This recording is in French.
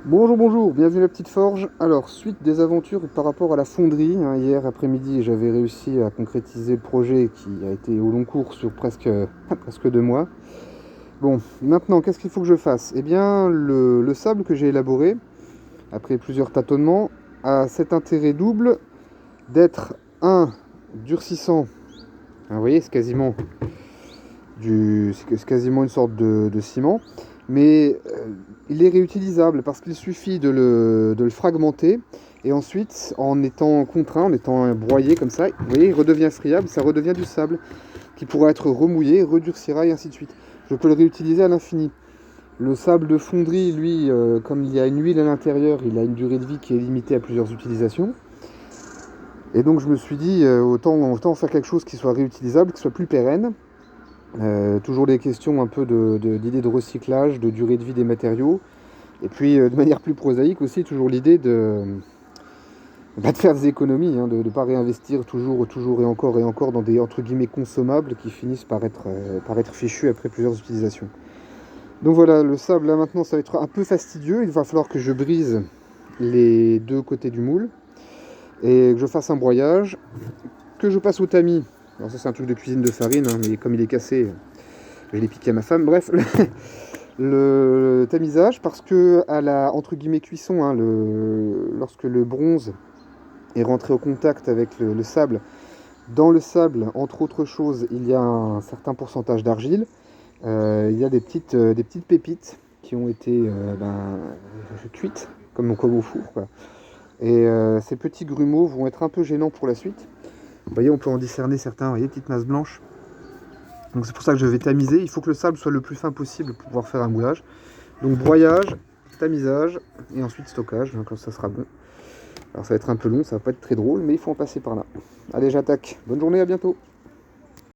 Bonjour, bonjour, bienvenue à la petite forge. Alors, suite des aventures par rapport à la fonderie, hein, hier après-midi, j'avais réussi à concrétiser le projet qui a été au long cours sur presque, presque 2 mois. Bon, maintenant, qu'est-ce qu'il faut que je fasse? Eh bien, le sable que j'ai élaboré, après plusieurs tâtonnements, a cet intérêt double d'être un durcissant. Hein, vous voyez, c'est quasiment une sorte de ciment, mais il est réutilisable parce qu'il suffit de le fragmenter et ensuite, en étant contraint, en étant broyé comme ça, vous voyez, il redevient friable, ça redevient du sable qui pourra être remouillé, redurcira et ainsi de suite. Je peux le réutiliser à l'infini. Le sable de fonderie, lui, comme il y a une huile à l'intérieur, il a une durée de vie qui est limitée à plusieurs utilisations. Et donc je me suis dit, autant faire quelque chose qui soit réutilisable, qui soit plus pérenne. Toujours des questions un peu d'idées de recyclage, de durée de vie des matériaux. Et puis de manière plus prosaïque aussi, toujours l'idée de faire des économies, hein, de ne pas réinvestir toujours et encore dans des entre guillemets consommables qui finissent par être fichus après plusieurs utilisations. Donc voilà, le sable là maintenant ça va être un peu fastidieux, il va falloir que je brise les deux côtés du moule et que je fasse un broyage, que je passe au tamis. Alors ça c'est un truc de cuisine de farine, hein, mais comme il est cassé, je l'ai piqué à ma femme. Bref, le tamisage, parce que à la entre guillemets cuisson, hein, lorsque le bronze est rentré au contact avec le sable, dans le sable, entre autres choses, il y a un certain pourcentage d'argile. Il y a des petites pépites qui ont été cuites, comme au four, quoi. Et ces petits grumeaux vont être un peu gênants pour la suite. Vous voyez, on peut en discerner certains, vous voyez, petites masses blanches. Donc c'est pour ça que je vais tamiser. Il faut que le sable soit le plus fin possible pour pouvoir faire un moulage. Donc broyage, tamisage et ensuite stockage, quand ça sera bon. Alors ça va être un peu long, ça va pas être très drôle, mais il faut en passer par là. Allez, j'attaque. Bonne journée, à bientôt.